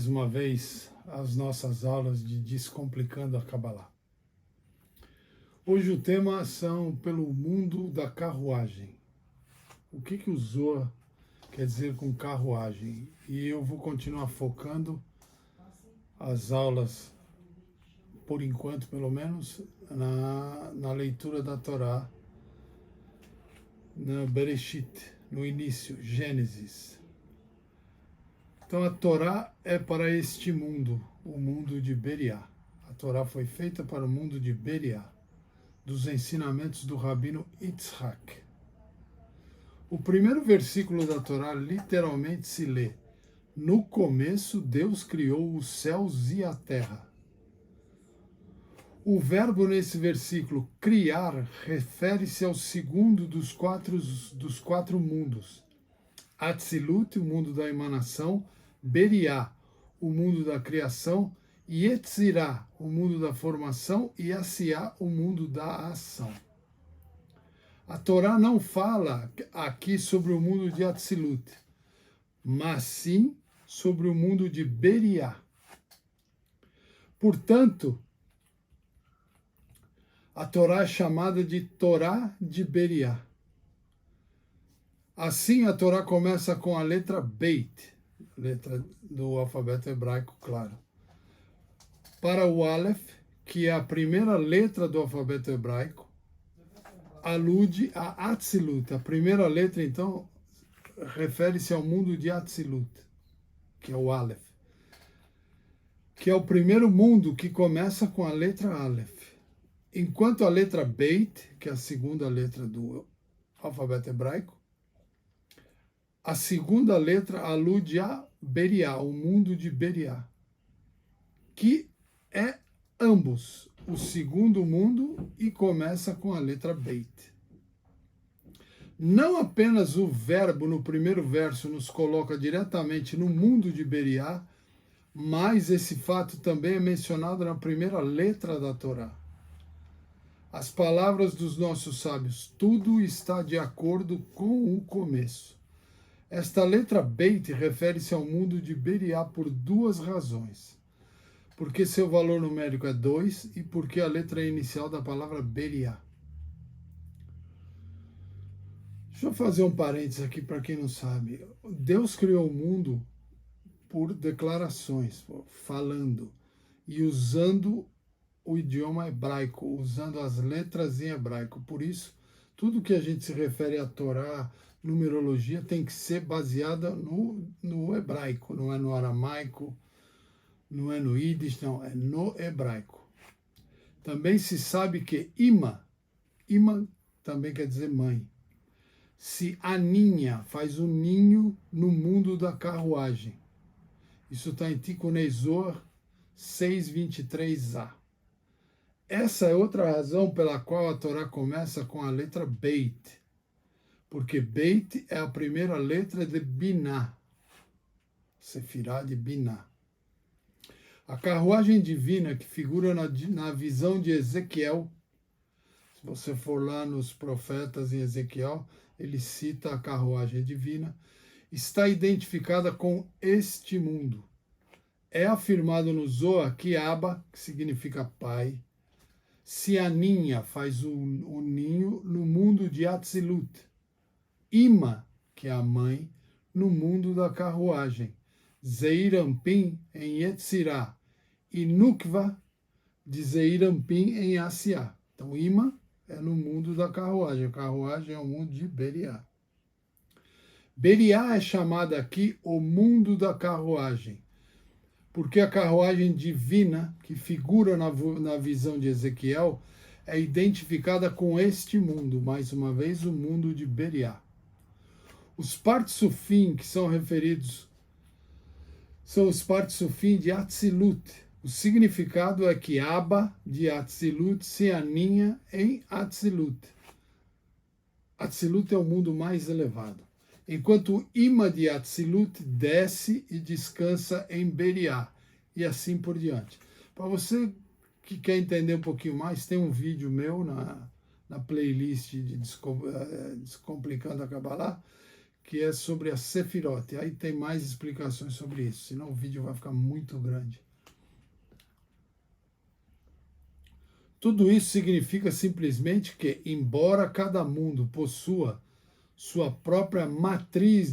mais uma vez às nossas aulas de Descomplicando a Kabbalah. Hoje o tema são pelo mundo da carruagem. O que o Zohar quer dizer com carruagem? E eu vou continuar focando as aulas, por enquanto pelo menos, na leitura da Torá, na Bereshit, no início, Gênesis. Então a Torá é para este mundo, o mundo de Beriá. A Torá foi feita para o mundo de Beriá, dos ensinamentos do Rabino Yitzhak. O primeiro versículo da Torá literalmente se lê: no começo Deus criou os céus e a terra. O verbo nesse versículo, criar, refere-se ao segundo dos quatro mundos. Atzilut, o mundo da emanação, Beriá, o mundo da criação, e Yetzirá, o mundo da formação, e Asiá, o mundo da ação. A Torá não fala aqui sobre o mundo de Atzilut, mas sim sobre o mundo de Beriá. Portanto, a Torá é chamada de Torá de Beriá. Assim, a Torá começa com a letra Beit, letra do alfabeto hebraico, claro. Para o Aleph, que é a primeira letra do alfabeto hebraico, alude a Atzilut. A primeira letra, então, refere-se ao mundo de Atzilut, que é o Aleph, que é o primeiro mundo que começa com a letra Aleph. Enquanto a letra Beit, que é a segunda letra do alfabeto hebraico, a segunda letra alude a Beriá, o mundo de Beriá, que é ambos o segundo mundo e começa com a letra Beit. Não apenas o verbo no primeiro verso nos coloca diretamente no mundo de Beriá, mas esse fato também é mencionado na primeira letra da Torá. As palavras dos nossos sábios, tudo está de acordo com o começo. Esta letra Beit refere-se ao mundo de Beriá por duas razões. Porque seu valor numérico é 2 e porque a letra é inicial da palavra Beriá. Deixa eu fazer um parênteses aqui para quem não sabe. Deus criou o mundo por declarações, falando e usando o idioma hebraico, usando as letras em hebraico. Por isso, tudo que a gente se refere à Torá, numerologia, tem que ser baseada no hebraico, não é no aramaico, não é no Yiddish, não, é no hebraico. Também se sabe que ima também quer dizer mãe. Se aninha, faz um ninho no mundo da carruagem. Isso está em Tikkun Zohar 6:23a. Essa é outra razão pela qual a Torá começa com a letra Beit, porque Beit é a primeira letra de Biná, Sefirá de Biná. A carruagem divina que figura na visão de Ezequiel, se você for lá nos profetas em Ezequiel, ele cita a carruagem divina, está identificada com este mundo. É afirmado no Zohar que Abba, que significa pai, se aninha, faz o ninho no mundo de Atzilut. Ima, que é a mãe, no mundo da carruagem. Zeir Anpin em Yetzirá e Nukva de Zeir Anpin em Asiá. Então, Ima é no mundo da carruagem. A carruagem é o mundo de Beriá. Beriá é chamada aqui o mundo da carruagem, porque a carruagem divina, que figura na visão de Ezequiel, é identificada com este mundo, mais uma vez o mundo de Beriá. Os Partsufim que são referidos são os Partsufim de Atzilut. O significado é que Abba de Atzilut se aninha em Atzilut. Atzilut é o mundo mais elevado, enquanto o Ima de Atzilut desce e descansa em Beriá, e assim por diante. Para você que quer entender um pouquinho mais, tem um vídeo meu na playlist de Descomplicando a Kabbalah, que é sobre a Sefirot. E aí tem mais explicações sobre isso, senão o vídeo vai ficar muito grande. Tudo isso significa simplesmente que, embora cada mundo possua sua própria matriz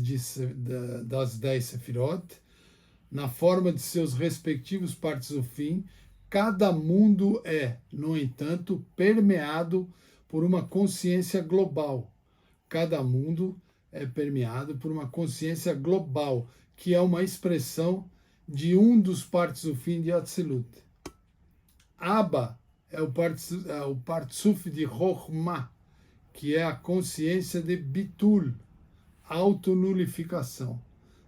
das 10 Sefirot, na forma de seus respectivos partes do fim, cada mundo é, no entanto, permeado por uma consciência global. Cada mundo é permeado por uma consciência global, que é uma expressão de um dos partes do fim de Atzilut. Abba é o partsuf de Chokhmah, que é a consciência de Bitul, autonulificação,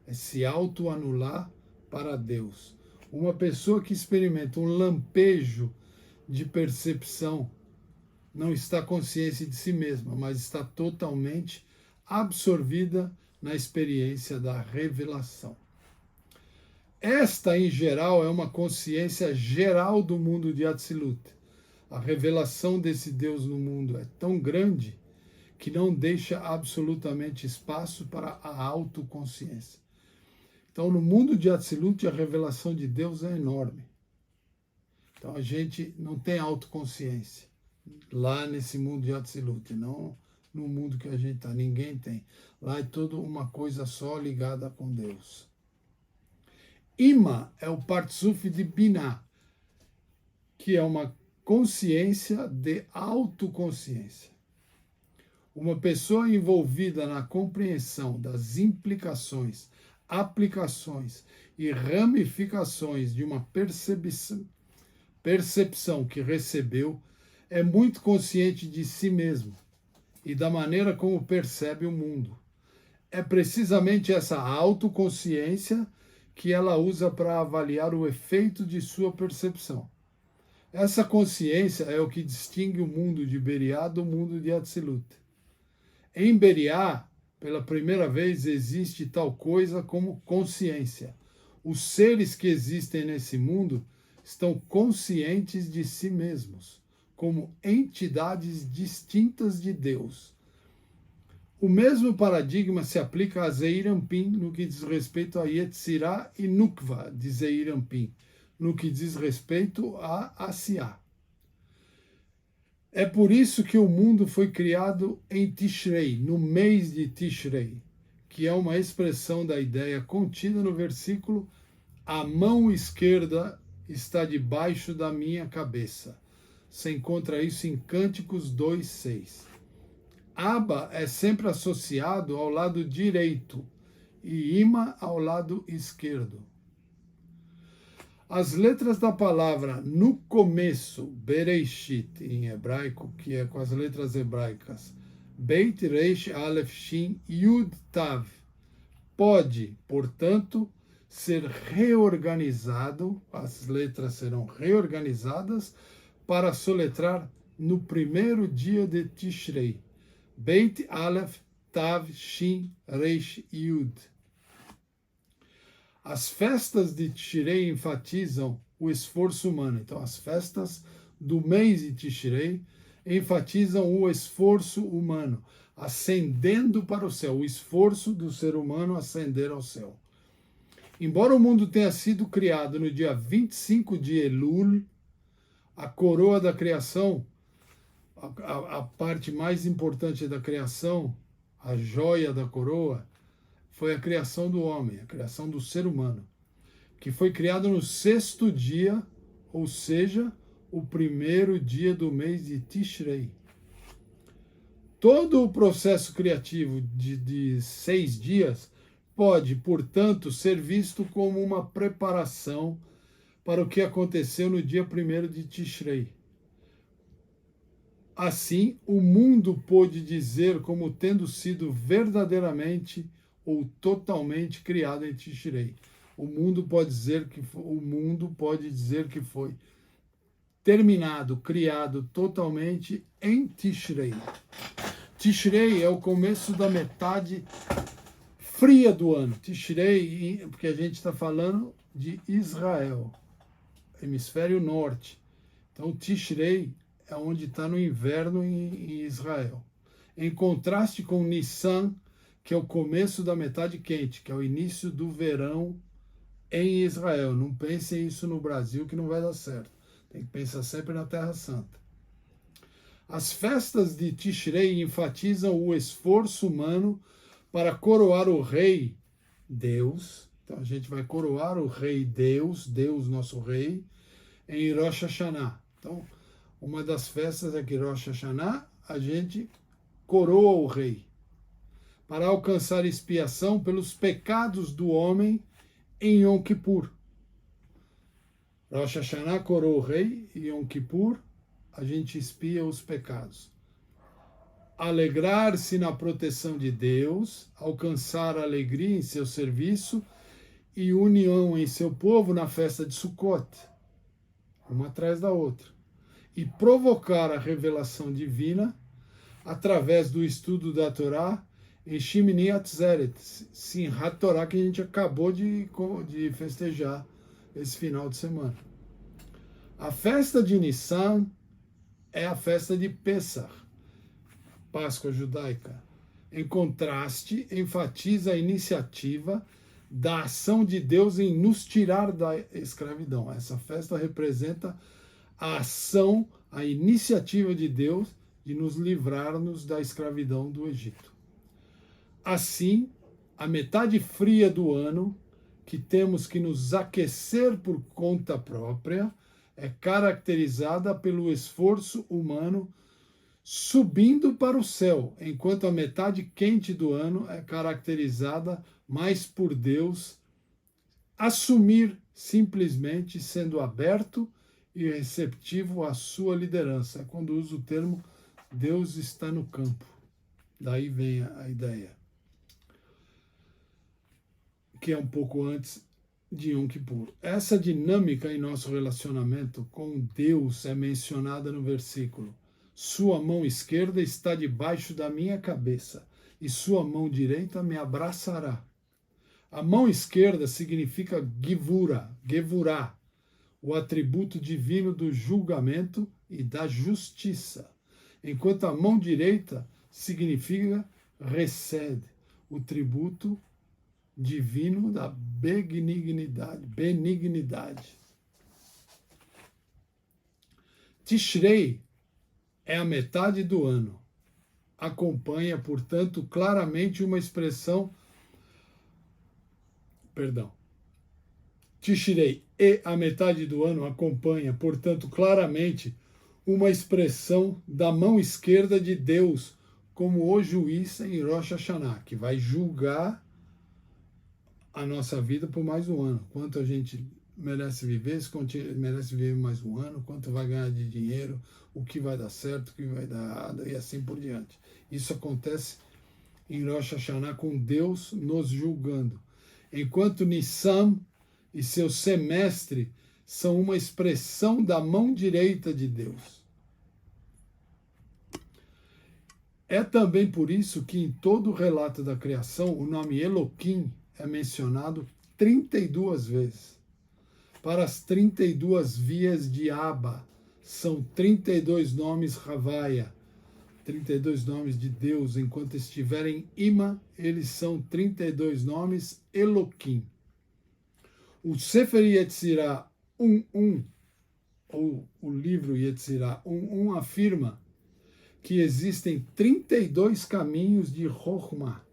é se autoanular para Deus. Uma pessoa que experimenta um lampejo de percepção não está consciente de si mesma, mas está totalmente absorvida na experiência da revelação. Esta, em geral, é uma consciência geral do mundo de Atzilut. A revelação desse Deus no mundo é tão grande que não deixa absolutamente espaço para a autoconsciência. Então, no mundo de Atzilut, a revelação de Deus é enorme. Então, a gente não tem autoconsciência lá nesse mundo de Atzilut, não no mundo que a gente está. Ninguém tem. Lá é tudo uma coisa só ligada com Deus. Ima é o partsuf de Binah, que é uma consciência de autoconsciência. Uma pessoa envolvida na compreensão das implicações, aplicações e ramificações de uma percepção que recebeu é muito consciente de si mesmo e da maneira como percebe o mundo. É precisamente essa autoconsciência que ela usa para avaliar o efeito de sua percepção. Essa consciência é o que distingue o mundo de Beriá do mundo de Atzilut. Em Beriá, pela primeira vez, existe tal coisa como consciência. Os seres que existem nesse mundo estão conscientes de si mesmos, como entidades distintas de Deus. O mesmo paradigma se aplica a Zeir Anpin no que diz respeito a Yetzirah e Nukva de Zeir Anpin, no que diz respeito a Asiá. É por isso que o mundo foi criado em Tishrei, no mês de Tishrei, que é uma expressão da ideia contida no versículo: a mão esquerda está debaixo da minha cabeça. Se encontra isso em Cânticos 2:6. Abba é sempre associado ao lado direito e Ima ao lado esquerdo. As letras da palavra no começo, Bereishit, em hebraico, que é com as letras hebraicas, Beit Reish Aleph Shin Yud Tav, pode, portanto, ser reorganizado, as letras serão reorganizadas para soletrar no primeiro dia de Tishrei, Beit Aleph Tav Shin Reish Yud. As festas de Tishrei enfatizam o esforço humano. Então, as festas do mês de Tishrei enfatizam o esforço humano, ascendendo para o céu, o esforço do ser humano ascender ao céu. Embora o mundo tenha sido criado no dia 25 de Elul, a coroa da criação, a parte mais importante da criação, a joia da coroa, foi a criação do homem, a criação do ser humano, que foi criado no 6º dia, ou seja, o primeiro dia do mês de Tishrei. Todo o processo criativo de 6 dias pode, portanto, ser visto como uma preparação para o que aconteceu no dia 1º de Tishrei. Assim, o mundo pôde dizer como tendo sido verdadeiramente ou totalmente criado em Tishrei. O mundo pode dizer que foi terminado, criado totalmente em Tishrei. Tishrei é o começo da metade fria do ano. Tishrei, porque a gente está falando de Israel, hemisfério norte. Então, Tishrei é onde está no inverno em Israel. Em contraste com Nissan, que é o começo da metade quente, que é o início do verão em Israel. Não pensem isso no Brasil que não vai dar certo. Tem que pensar sempre na Terra Santa. As festas de Tishrei enfatizam o esforço humano para coroar o rei Deus. Então a gente vai coroar o rei Deus, Deus nosso rei, em Rosh Hashanah. Então, uma das festas é que Rosh Hashanah a gente coroa o rei para alcançar expiação pelos pecados do homem em Yom Kippur. Rosh Hashanah coroa o rei e Yom Kippur a gente expia os pecados. Alegrar-se na proteção de Deus, alcançar alegria em seu serviço e união em seu povo na festa de Sukkot, uma atrás da outra. E provocar a revelação divina através do estudo da Torá em Shimini Atzeret, Simchat Torá, que a gente acabou de festejar esse final de semana. A festa de Nissan é a festa de Pesach, Páscoa judaica. Em contraste, enfatiza a iniciativa da ação de Deus em nos tirar da escravidão. Essa festa representa a ação, a iniciativa de Deus de nos livrar-nos da escravidão do Egito. Assim, a metade fria do ano, que temos que nos aquecer por conta própria, é caracterizada pelo esforço humano subindo para o céu, enquanto a metade quente do ano é caracterizada mais por Deus assumir simplesmente sendo aberto e receptivo à sua liderança. É quando usa o termo Deus está no campo. Daí vem a ideia, que é um pouco antes de Yom Kippur. Essa dinâmica em nosso relacionamento com Deus é mencionada no versículo. Sua mão esquerda está debaixo da minha cabeça e sua mão direita me abraçará. A mão esquerda significa Gevurah, o atributo divino do julgamento e da justiça, enquanto a mão direita significa Hesed, o tributo divino da benignidade. Tishrei é a metade do ano. Acompanha, portanto, claramente uma expressão. Tishrei e a metade do ano acompanha, portanto, claramente uma expressão da mão esquerda de Deus, como o juiz em Rosh Hashanah, que vai julgar a nossa vida por mais um ano. Quanto a gente merece viver, se merece viver mais um ano, quanto vai ganhar de dinheiro, o que vai dar certo, o que vai dar errado, e assim por diante. Isso acontece em Rosh Hashanah com Deus nos julgando. Enquanto Nissan e seu semestre são uma expressão da mão direita de Deus. É também por isso que em todo o relato da criação o nome Elohim é mencionado 32 vezes. Para as 32 vias de Abba, são 32 nomes Havaya, 32 nomes de Deus, enquanto estiverem Ima, eles são 32 nomes Elohim. O Sefer Yetzirah 1.1, ou o livro Yetzirah 1.1, afirma que existem 32 caminhos de Chokhmah.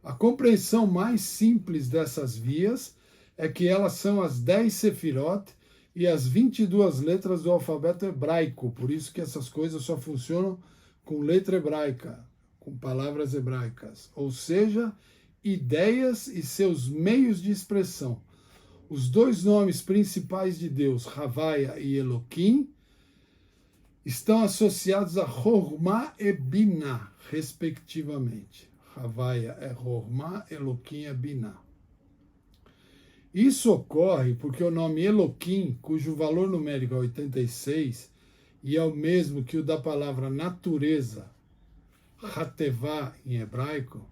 A compreensão mais simples dessas vias é que elas são as 10 Sefirot e as 22 letras do alfabeto hebraico. Por isso que essas coisas só funcionam com letra hebraica, com palavras hebraicas. Ou seja, ideias e seus meios de expressão. Os dois nomes principais de Deus, Havaya e Elohim, estão associados a Chokhmah e Binah, respectivamente. Havaya é Chokhmah, Elohim é Binah. Isso ocorre porque o nome Elohim, cujo valor numérico é 86, e é o mesmo que o da palavra natureza, Hatevá em hebraico,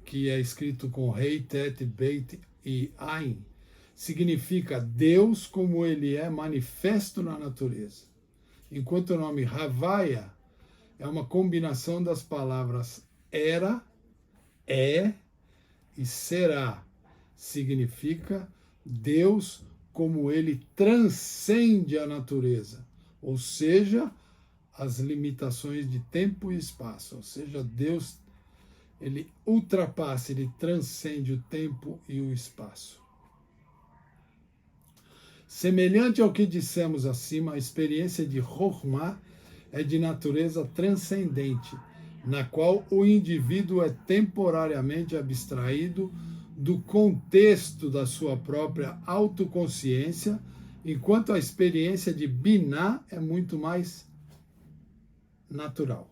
que é escrito com Rei, Tet, Beit e Ain, significa Deus como ele é manifesto na natureza. Enquanto o nome Havaya é uma combinação das palavras era, é e será. Significa Deus como ele transcende a natureza, ou seja, as limitações de tempo e espaço. Ou seja, Deus, ele ultrapassa, ele transcende o tempo e o espaço. Semelhante ao que dissemos acima, a experiência de Chokhmah é de natureza transcendente, na qual o indivíduo é temporariamente abstraído do contexto da sua própria autoconsciência, enquanto a experiência de Binah é muito mais natural,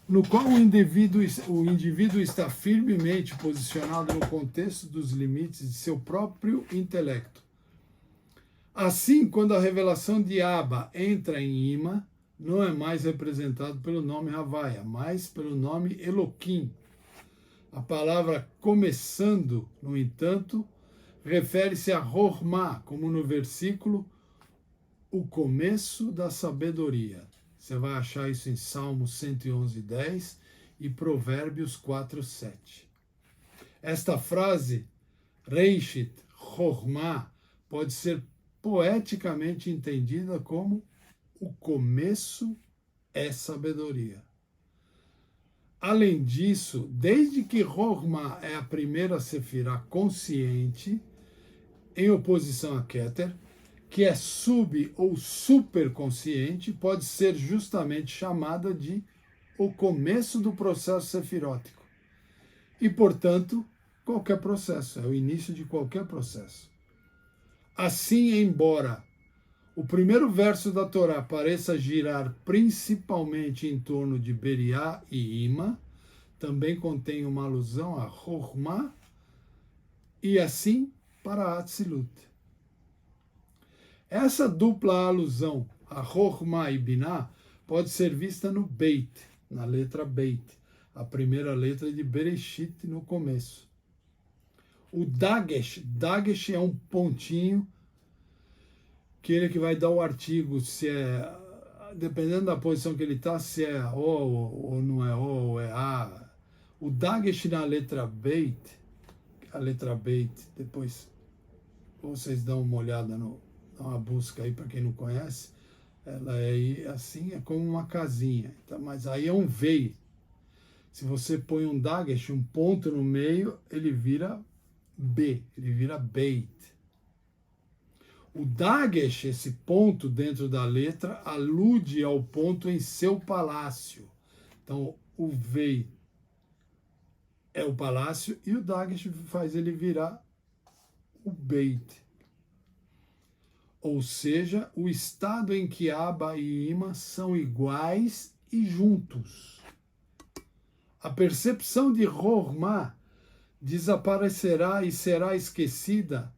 no qual o indivíduo está firmemente posicionado no contexto dos limites de seu próprio intelecto. Assim, quando a revelação de Abba entra em Ima, não é mais representado pelo nome Havaya, mas pelo nome Elohim. A palavra começando, no entanto, refere-se a Chokhmah, como no versículo, o começo da sabedoria. Você vai achar isso em Salmo 111:10 e Provérbios 4:7. Esta frase, Reishit Chokhmah, pode ser poeticamente entendida como o começo é sabedoria. Além disso, desde que Chokhmah é a primeira sefirá consciente, em oposição a Keter, que é sub ou superconsciente, pode ser justamente chamada de o começo do processo sefirótico. E, portanto, qualquer processo, é o início de qualquer processo. Assim, embora o primeiro verso da Torá pareça girar principalmente em torno de Beriá e Ima, também contém uma alusão a Chokhmah e assim para Atzilut. Essa dupla alusão a Chokhmah e Binah pode ser vista no Beit, na letra Beit, a primeira letra de Bereshit no começo. O Dagesh é um pontinho, que vai dar o artigo, se é, dependendo da posição que ele está, se é O ou não é O, ou é A. O Dagesh na letra Beit, a letra Beit, depois vocês dão uma olhada, dá uma busca aí para quem não conhece, ela é assim, é como uma casinha, então, mas aí é um Vei. Se você põe um Dagesh, um ponto no meio, ele vira B, ele vira Beit. O Dagesh, esse ponto dentro da letra, alude ao ponto em seu palácio. Então, o Vei é o palácio e o Dagesh faz ele virar o Beit. Ou seja, o estado em que Abba e Ima são iguais e juntos. A percepção de Chokhmah desaparecerá e será esquecida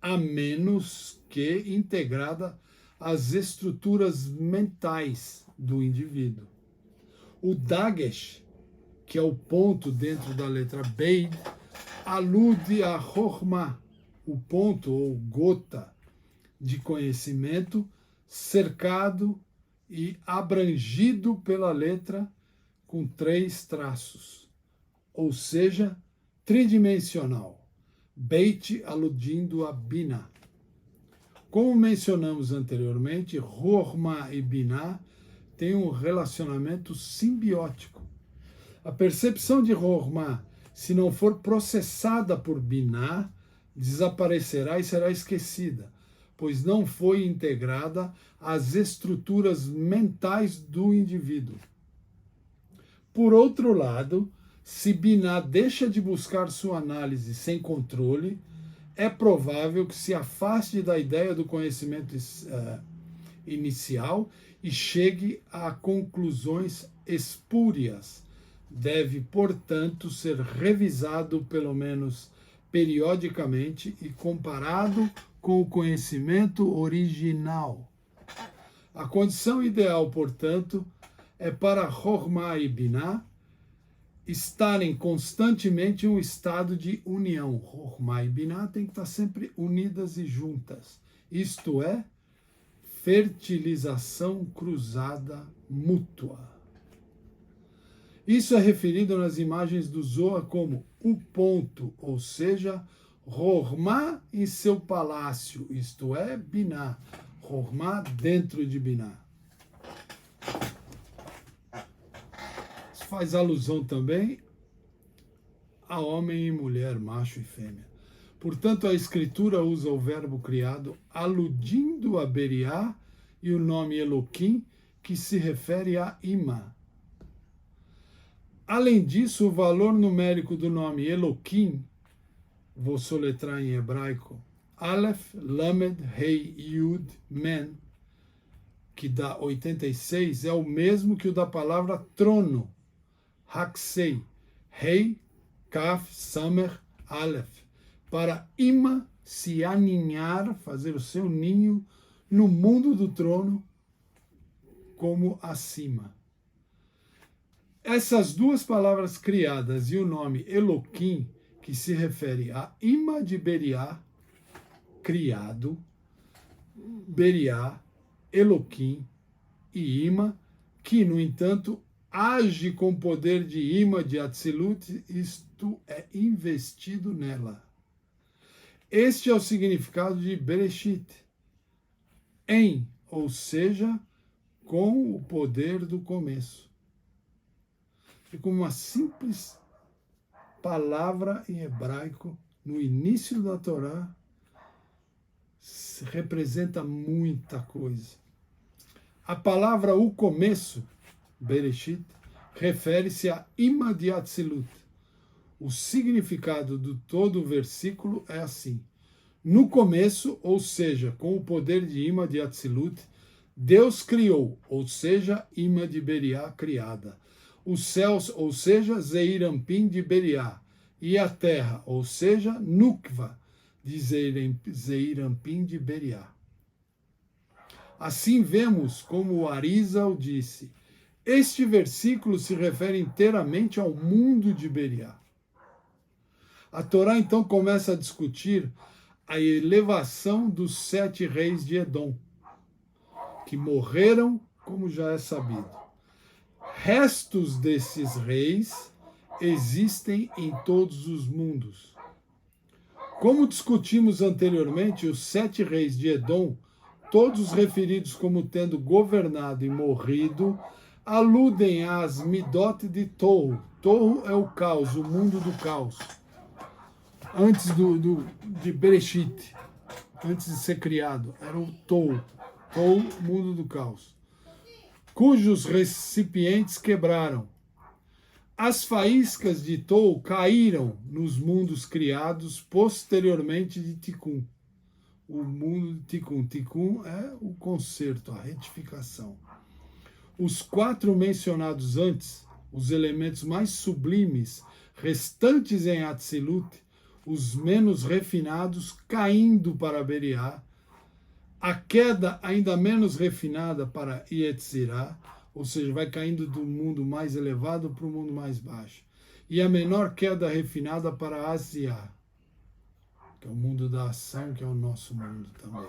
a menos que integrada às estruturas mentais do indivíduo. O Dagesh, que é o ponto dentro da letra Beit, alude a Chokhmah, o ponto ou gota de conhecimento cercado e abrangido pela letra com 3 traços, ou seja, tridimensional. Beit aludindo a Binah. Como mencionamos anteriormente, Chokhmah e Binah têm um relacionamento simbiótico. A percepção de Chokhmah, se não for processada por Binah, desaparecerá e será esquecida, pois não foi integrada às estruturas mentais do indivíduo. Por outro lado, se Binah deixa de buscar sua análise sem controle, é provável que se afaste da ideia do conhecimento inicial e chegue a conclusões espúrias. Deve, portanto, ser revisado pelo menos periodicamente e comparado com o conhecimento original. A condição ideal, portanto, é para Chokhmah e Binah estarem constantemente em um estado de união. Chokhmah e Binah têm que estar sempre unidas e juntas. Isto é, fertilização cruzada mútua. Isso é referido nas imagens do Zohar como o ponto, ou seja, Hormá em seu palácio, isto é, Biná. Hormá dentro de Biná. Isso faz alusão também a homem e mulher, macho e fêmea. Portanto, a Escritura usa o verbo criado aludindo a Beriá e o nome Eloquim, que se refere a Ima. Além disso, o valor numérico do nome Eloquim, vou soletrar em hebraico, Aleph, Lamed, Rei, Yud, Men, que dá 86, é o mesmo que o da palavra trono, Haksei, Rei, Kaf, Samer, Aleph, para Ima se aninhar, fazer o seu ninho no mundo do trono, como acima. Essas duas palavras criadas e o nome Eloquim, que se refere a Ima de Beriá, criado, Beriá, Eloquim e Ima, que, no entanto, age com poder de Ima de Atzilut, isto é, investido nela. Este é o significado de Bereshit, em, ou seja, com o poder do começo. E como uma simples palavra em hebraico, no início da Torá, representa muita coisa. A palavra o começo, Bereshit, refere-se a Ima de Atzilut. O significado do todo o versículo é assim: no começo, ou seja, com o poder de Ima de Atzilut, Deus criou, ou seja, Ima de Beriá criada, os céus, ou seja, Zeirampim de Beriá, e a terra, ou seja, Nukva de Zeirampim de Beriá. Assim vemos como o Arizal disse, este versículo se refere inteiramente ao mundo de Beriá. A Torá então começa a discutir a elevação dos 7 reis de Edom, que morreram, como já é sabido. Restos desses reis existem em todos os mundos. Como discutimos anteriormente, os 7 reis de Edom, todos referidos como tendo governado e morrido, aludem às Midot de Tohu. Tohu é o caos, o mundo do caos. Antes de Bereshit, antes de ser criado, era o Tohu. Tohu, mundo do caos. Cujos recipientes quebraram. As faíscas de Tohu caíram nos mundos criados posteriormente de Tikkun. O mundo de Tikkun. Tikkun é o conserto, a retificação. Os 4 mencionados antes, os elementos mais sublimes, restantes em Atzilut, os menos refinados, caindo para Beriá, a queda ainda menos refinada para Yetzirá, ou seja, vai caindo do mundo mais elevado para o mundo mais baixo. E a menor queda refinada para Asiá, que é o mundo da ação, que é o nosso mundo também.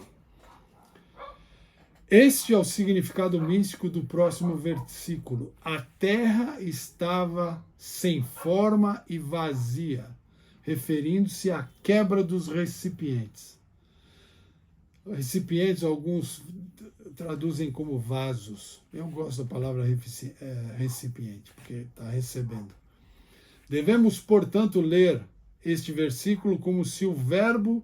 Este é o significado místico do próximo versículo. A terra estava sem forma e vazia, referindo-se à quebra dos recipientes. Recipientes, alguns traduzem como vasos. Eu gosto da palavra recipiente, porque está recebendo. Devemos, portanto, ler este versículo como se o verbo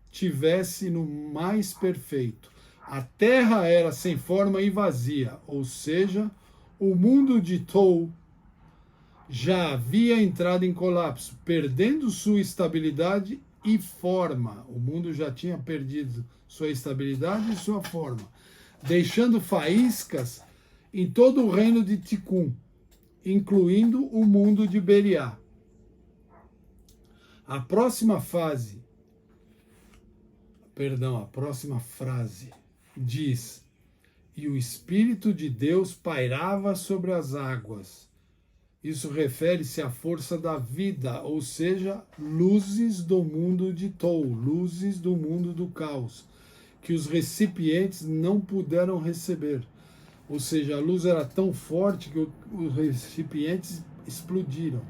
tivesse no mais perfeito. A terra era sem forma e vazia, ou seja, o mundo de Tohu já havia entrado em colapso, perdendo sua estabilidade e forma. O mundo já tinha perdido sua estabilidade e sua forma, deixando faíscas em todo o reino de Tikkun, incluindo o mundo de Beriá. A próxima frase diz: e o Espírito de Deus pairava sobre as águas. Isso refere-se à força da vida, ou seja, luzes do mundo de Tohu, luzes do mundo do caos, que os recipientes não puderam receber. Ou seja, a luz era tão forte que os recipientes explodiram,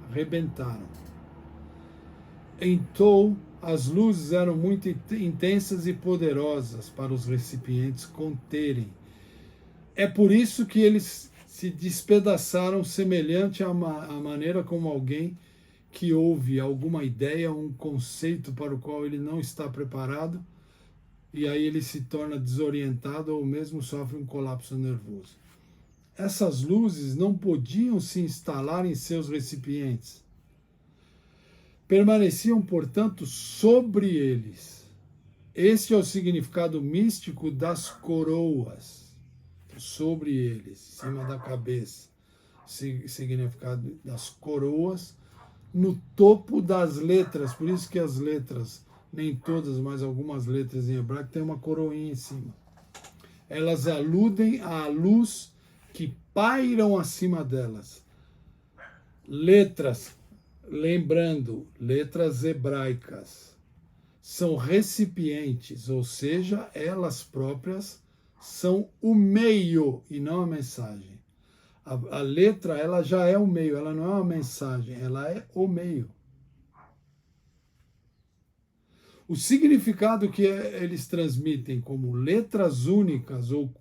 arrebentaram. Então, as luzes eram muito intensas e poderosas para os recipientes conterem. É por isso que eles se despedaçaram, semelhante à maneira como alguém que ouve alguma ideia, um conceito para o qual ele não está preparado, e aí ele se torna desorientado ou mesmo sofre um colapso nervoso. Essas luzes não podiam se instalar em seus recipientes. Permaneciam, portanto, sobre eles. Este é o significado místico das coroas. Sobre eles, em cima da cabeça. Significado das coroas no topo das letras. Por isso que as letras, nem todas, mas algumas letras em hebraico, tem uma coroinha em cima. Elas aludem à luz que pairam acima delas. Letras, lembrando, letras hebraicas, são recipientes, ou seja, elas próprias são o meio e não a mensagem. A letra, ela já é o meio, ela não é uma mensagem, ela é o meio. O significado que eles transmitem como letras únicas ou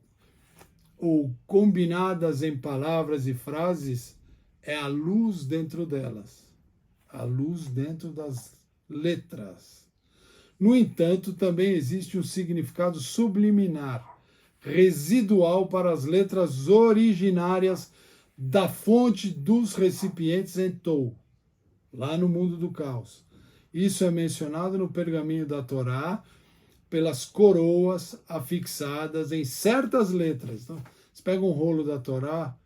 combinadas em palavras e frases é a luz dentro delas, a luz dentro das letras. No entanto, também existe um significado subliminar, residual para as letras originárias da fonte dos recipientes em Tou, lá no mundo do caos. Isso é mencionado no pergaminho da Torá pelas coroas afixadas em certas letras. Então, você pega um rolo da Torá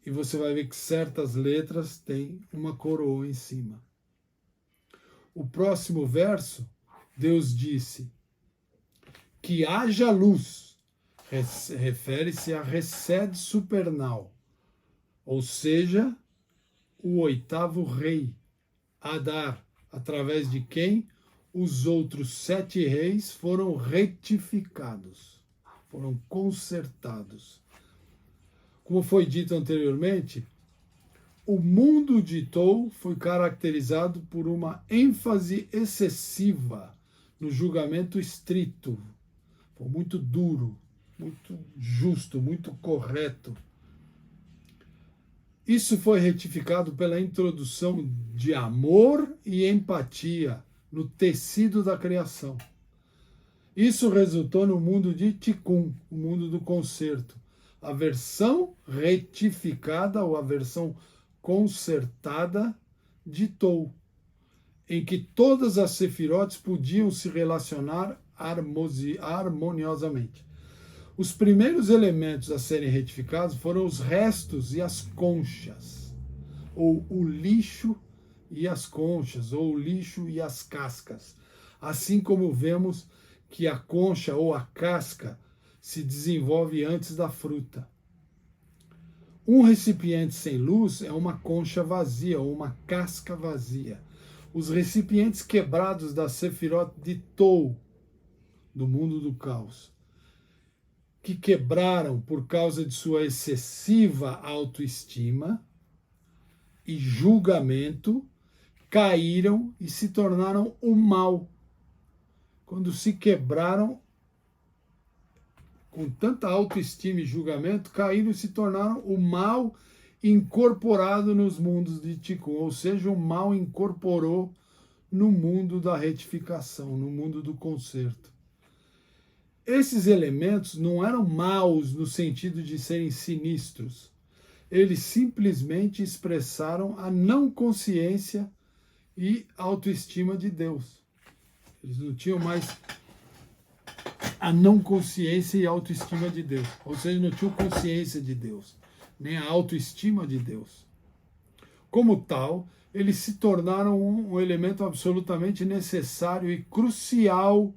e você vai ver que certas letras têm uma coroa em cima. O próximo verso, Deus disse que haja luz, refere-se a Resed supernal, ou seja, o oitavo rei, Adar, através de quem os outros 7 reis foram retificados, foram consertados. Como foi dito anteriormente, o mundo de Tou foi caracterizado por uma ênfase excessiva no julgamento estrito. Foi muito duro, muito justo, muito correto. Isso foi retificado pela introdução de amor e empatia no tecido da criação. Isso resultou no mundo de Tikkun, o mundo do conserto. A versão retificada ou a versão consertada de Tou, em que todas as sefirotes podiam se relacionar harmoniosamente. Os primeiros elementos a serem retificados foram os restos e as conchas, ou o lixo e as conchas, ou o lixo e as cascas. Assim como vemos que a concha ou a casca se desenvolve antes da fruta. Um recipiente sem luz é uma concha vazia ou uma casca vazia. Os recipientes quebrados da Sefirot de Tou, do mundo do caos, que quebraram por causa de sua excessiva autoestima e julgamento, caíram e se tornaram o mal. Quando se quebraram com tanta autoestima e julgamento, caíram e se tornaram o mal incorporado nos mundos de Tikkun, ou seja, o mal incorporou no mundo da retificação, no mundo do conserto. Esses elementos não eram maus no sentido de serem sinistros. Eles simplesmente expressaram a não consciência e autoestima de Deus. Eles não tinham mais a não consciência e autoestima de Deus. Ou seja, não tinham consciência de Deus, nem a autoestima de Deus. Como tal, eles se tornaram um elemento absolutamente necessário e crucial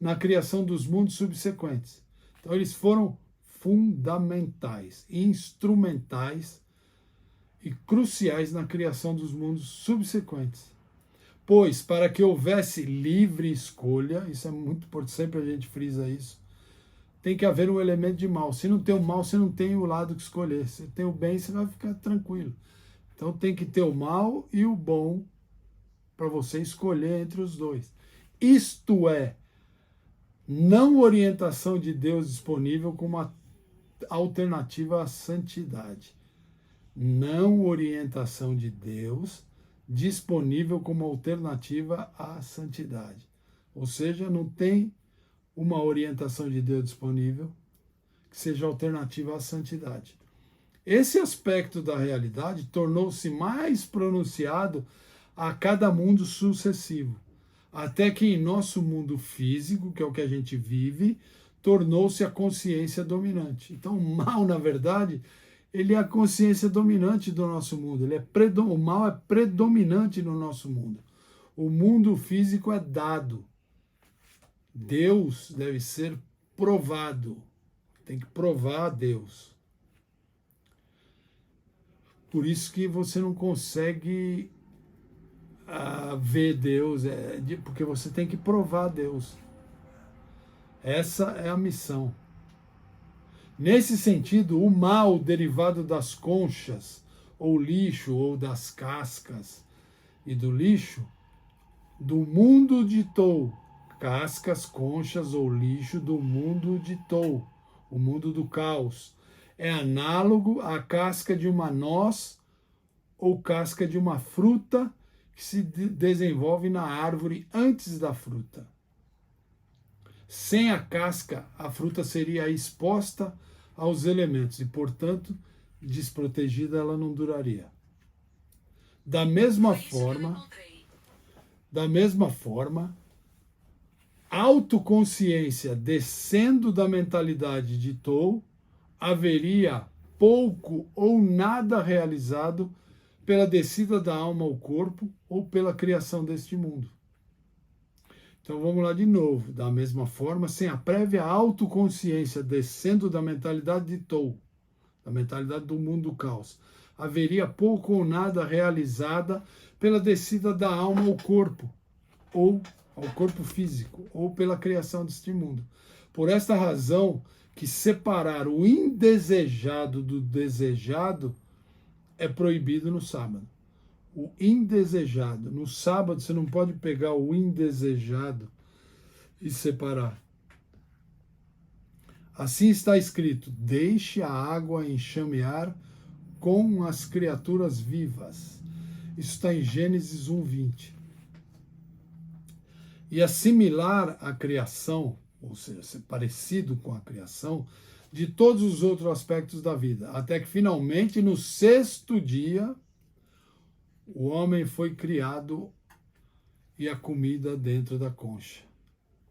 na criação dos mundos subsequentes. Então eles foram fundamentais, instrumentais e cruciais na criação dos mundos subsequentes. Pois, para que houvesse livre escolha, isso é muito importante, sempre a gente frisa isso, tem que haver um elemento de mal. Se não tem o mal, você não tem o lado que escolher. Se tem o bem, você vai ficar tranquilo. Então tem que ter o mal e o bom para você escolher entre os dois. Isto é, não orientação de Deus disponível como uma alternativa à santidade. Não orientação de Deus disponível como alternativa à santidade. Ou seja, não tem uma orientação de Deus disponível que seja alternativa à santidade. Esse aspecto da realidade tornou-se mais pronunciado a cada mundo sucessivo, até que em nosso mundo físico, que é o que a gente vive, tornou-se a consciência dominante. Então, o mal, na verdade, ele é a consciência dominante do nosso mundo. O mal é predominante no nosso mundo. O mundo físico é dado. Deus deve ser provado. Tem que provar a Deus. Por isso que você não consegue ver Deus, porque você tem que provar Deus. Essa é a missão. Nesse sentido, o mal derivado das conchas, ou lixo, ou das cascas e do lixo, do mundo de Tou, cascas, conchas ou lixo do mundo de Tou, o mundo do caos, é análogo à casca de uma noz ou casca de uma fruta que se desenvolve na árvore antes da fruta. Sem a casca, a fruta seria exposta aos elementos e, portanto, desprotegida ela não duraria. Da mesma forma, autoconsciência descendo da mentalidade de Tou, haveria pouco ou nada realizado pela descida da alma ao corpo ou pela criação deste mundo. Então vamos lá de novo. Da mesma forma, sem a prévia autoconsciência descendo da mentalidade de Tou, da mentalidade do mundo do caos, haveria pouco ou nada realizada pela descida da alma ao corpo, ou ao corpo físico, ou pela criação deste mundo. Por esta razão que separar o indesejado do desejado é proibido no sábado. O indesejado. No sábado você não pode pegar o indesejado e separar. Assim está escrito: deixe a água enxamear com as criaturas vivas. Isso está em Gênesis 1:20. E assimilar a criação, ou seja, ser parecido com a criação, de todos os outros aspectos da vida, até que finalmente no sexto dia o homem foi criado e a comida dentro da concha.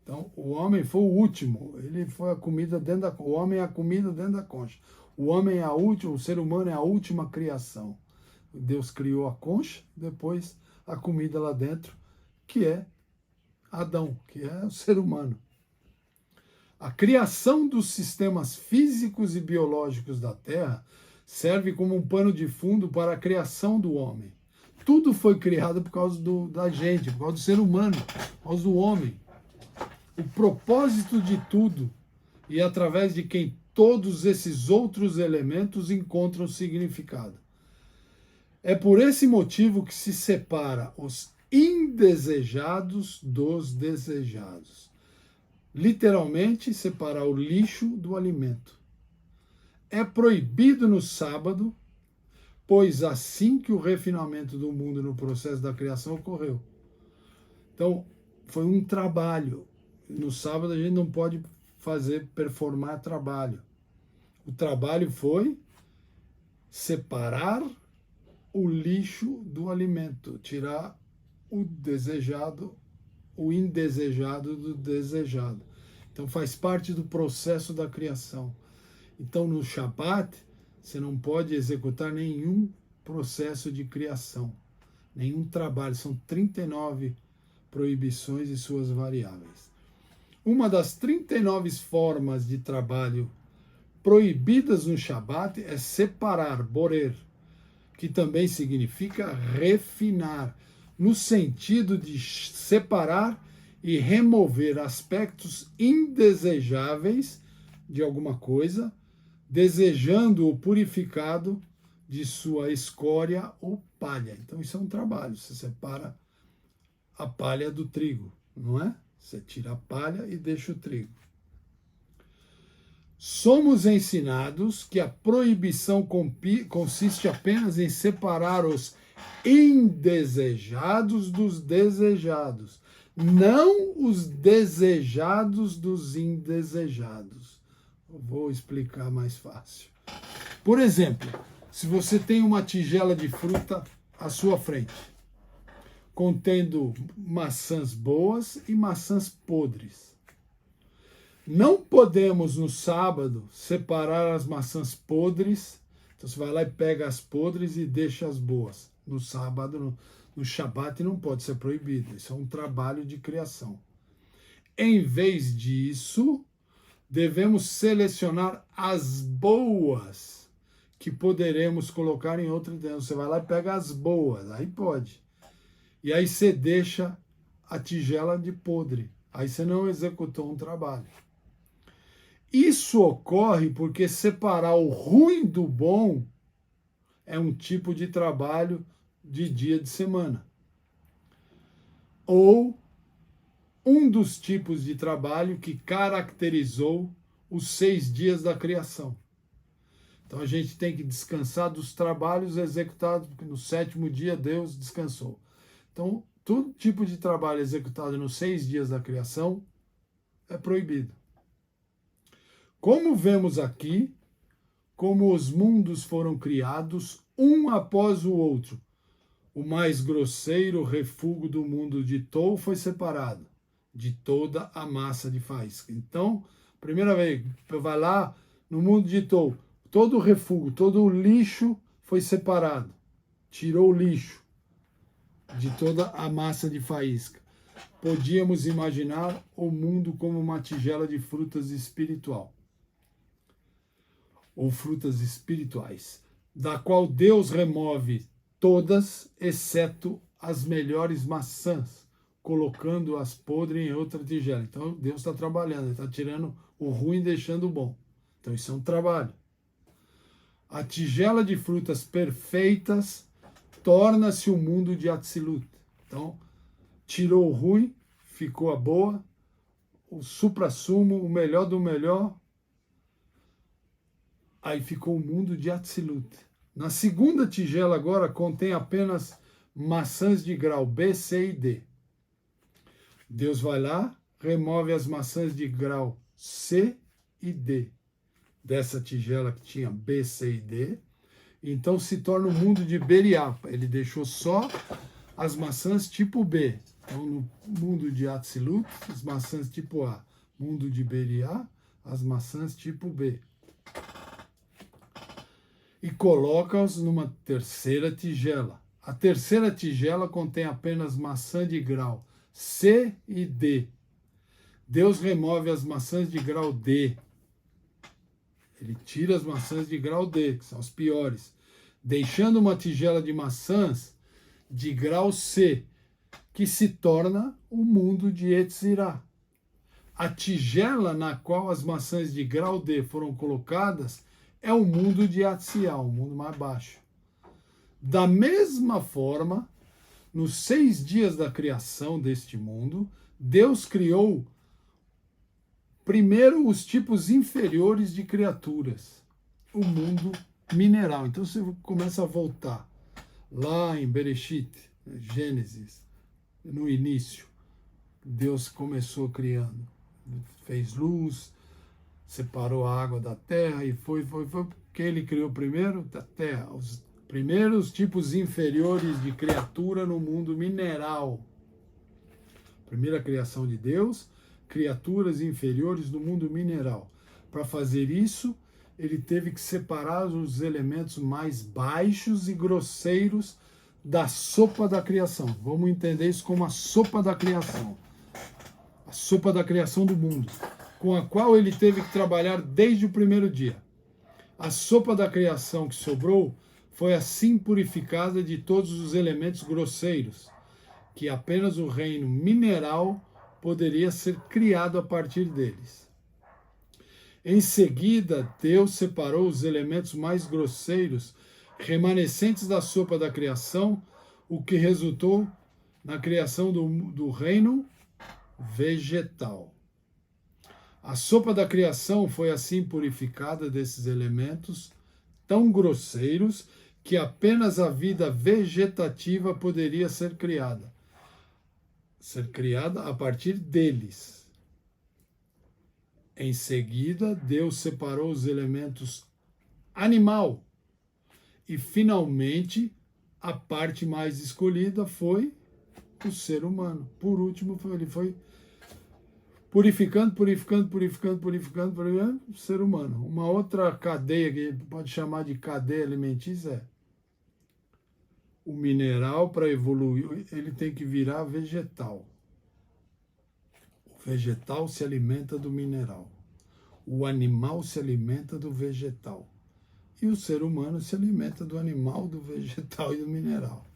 Então, o homem foi o último, ele foi a comida dentro da concha. O homem é a comida dentro da concha. O homem é a última, o ser humano é a última criação. Deus criou a concha, depois a comida lá dentro, que é Adão, que é o ser humano. A criação dos sistemas físicos e biológicos da Terra serve como um pano de fundo para a criação do homem. Tudo foi criado por causa da gente, por causa do ser humano, por causa do homem. O propósito de tudo, e através de quem todos esses outros elementos encontram significado. É por esse motivo que se separa os indesejados dos desejados. Literalmente, separar o lixo do alimento. É proibido no sábado, pois assim que o refinamento do mundo no processo da criação ocorreu. Então, foi um trabalho. No sábado a gente não pode performar trabalho. O trabalho foi separar o lixo do alimento, tirar o desejado, o indesejado do desejado. Então faz parte do processo da criação. Então no Shabat você não pode executar nenhum processo de criação, nenhum trabalho. São 39 proibições e suas variáveis. Uma das 39 formas de trabalho proibidas no Shabat é separar, borer, que também significa refinar, no sentido de separar e remover aspectos indesejáveis de alguma coisa, desejando o purificado de sua escória ou palha. Então isso é um trabalho, você separa a palha do trigo, não é? Você tira a palha e deixa o trigo. Somos ensinados que a proibição consiste apenas em separar os indesejados dos desejados, não os desejados dos indesejados. Eu vou explicar mais fácil. Por exemplo, se você tem uma tigela de fruta à sua frente, contendo maçãs boas e maçãs podres. Não podemos, no sábado, separar as maçãs podres. Então você vai lá e pega as podres e deixa as boas. No sábado, no Shabat, não pode ser proibido. Isso é um trabalho de criação. Em vez disso, devemos selecionar as boas que poderemos colocar em outra. Você vai lá e pega as boas, aí pode. E aí você deixa a tigela de podre. Aí você não executou um trabalho. Isso ocorre porque separar o ruim do bom é um tipo de trabalho de dia de semana. Ou um dos tipos de trabalho que caracterizou os 6 dias da criação. Então a gente tem que descansar dos trabalhos executados, porque no 7º dia Deus descansou. Então, todo tipo de trabalho executado nos 6 dias da criação é proibido. Como vemos aqui, como os mundos foram criados um após o outro, o mais grosseiro refúgio do mundo de Tou foi separado de toda a massa de faísca. Então, primeira vez, vai lá no mundo de Tou, todo o refúgio, todo o lixo foi separado, tirou o lixo de toda a massa de faísca. Podíamos imaginar o mundo como uma tigela de frutas espiritual, ou frutas espirituais, da qual Deus remove todas, exceto as melhores maçãs, colocando as podres em outra tigela. Então Deus está trabalhando, Ele está tirando o ruim e deixando o bom. Então isso é um trabalho. A tigela de frutas perfeitas torna-se o mundo de Atzilut. Então, tirou o ruim, ficou a boa, o suprassumo, o melhor do melhor, aí ficou o mundo de Atzilut. Na segunda tigela agora contém apenas maçãs de grau B, C e D. Deus vai lá, remove as maçãs de grau C e D dessa tigela que tinha B, C e D. Então se torna o mundo de Beriá. Ele deixou só as maçãs tipo B. Então no mundo de Atzilut, as maçãs tipo A. Mundo de Beriá, as maçãs tipo B. E coloca-os numa terceira tigela. A terceira tigela contém apenas maçã de grau C e D. Deus remove as maçãs de grau D. Ele tira as maçãs de grau D, que são as piores, deixando uma tigela de maçãs de grau C, que se torna o mundo de Etzirá. A tigela na qual as maçãs de grau D foram colocadas é o mundo de Atziá, o mundo mais baixo. Da mesma forma, nos 6 dias da criação deste mundo, Deus criou primeiro os tipos inferiores de criaturas, o mundo mineral. Então você começa a voltar lá em Bereshit, Gênesis, no início. Deus começou criando, fez luz, separou a água da terra e foi que ele criou primeiro da terra, os primeiros tipos inferiores de criatura no mundo mineral. Primeira criação de Deus, criaturas inferiores no mundo mineral. Para fazer isso, ele teve que separar os elementos mais baixos e grosseiros da sopa da criação. Vamos entender isso como a sopa da criação. A sopa da criação do mundo, com a qual ele teve que trabalhar desde o primeiro dia. A sopa da criação que sobrou foi assim purificada de todos os elementos grosseiros, que apenas o reino mineral poderia ser criado a partir deles. Em seguida, Deus separou os elementos mais grosseiros, remanescentes da sopa da criação, o que resultou na criação do reino vegetal. A sopa da criação foi assim purificada desses elementos tão grosseiros que apenas a vida vegetativa poderia ser criada a partir deles. Em seguida, Deus separou os elementos animal e, finalmente, a parte mais escolhida foi o ser humano. Por último, ele foi purificando o ser humano. Uma outra cadeia que pode chamar de cadeia alimentícia é o mineral, para evoluir, ele tem que virar vegetal. O vegetal se alimenta do mineral. O animal se alimenta do vegetal. E o ser humano se alimenta do animal, do vegetal e do mineral.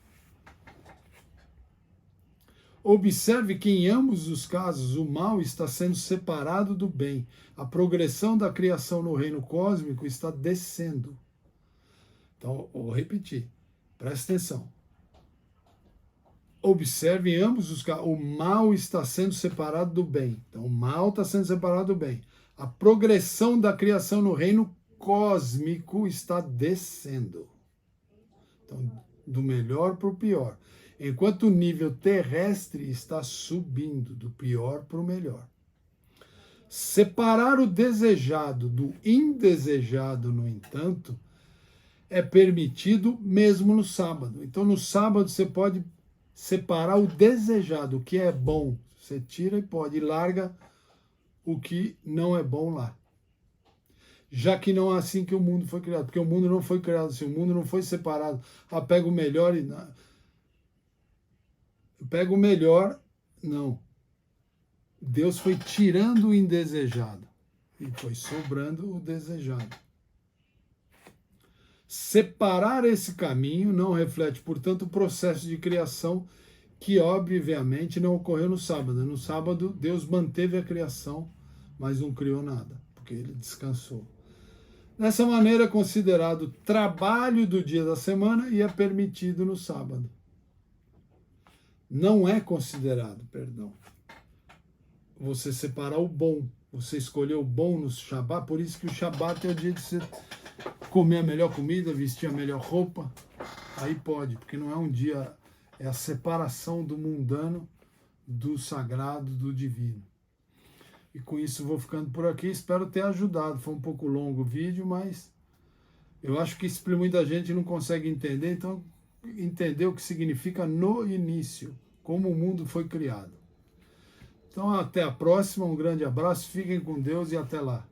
Observe que em ambos os casos o mal está sendo separado do bem. A progressão da criação no reino cósmico está descendo. Então, vou repetir. Presta atenção. Observe em ambos os casos, o mal está sendo separado do bem. Então, o mal está sendo separado do bem. A progressão da criação no reino cósmico está descendo. Então, do melhor para o pior. Enquanto o nível terrestre está subindo, do pior para o melhor. Separar o desejado do indesejado, no entanto, é permitido mesmo no sábado. Então, no sábado, você pode separar o desejado, o que é bom. Você tira e pode, e larga o que não é bom lá. Já que não é assim que o mundo foi criado. Porque o mundo não foi criado assim, o mundo não foi separado. Pega o melhor e... Pega o melhor, não. Deus foi tirando o indesejado e foi sobrando o desejado. Separar esse caminho não reflete, portanto, o processo de criação que, obviamente, não ocorreu no sábado. No sábado, Deus manteve a criação, mas não criou nada, porque ele descansou. Dessa maneira, é considerado trabalho do dia da semana e é permitido no sábado. Não é considerado, perdão, você separar o bom, você escolher o bom no Shabat, por isso que o Shabat é o dia de você comer a melhor comida, vestir a melhor roupa, aí pode, porque não é um dia, é a separação do mundano, do sagrado, do divino. E com isso vou ficando por aqui, espero ter ajudado, foi um pouco longo o vídeo, mas eu acho que muita gente não consegue entender, então entender o que significa no início, como o mundo foi criado. Então até a próxima, um grande abraço, fiquem com Deus e até lá.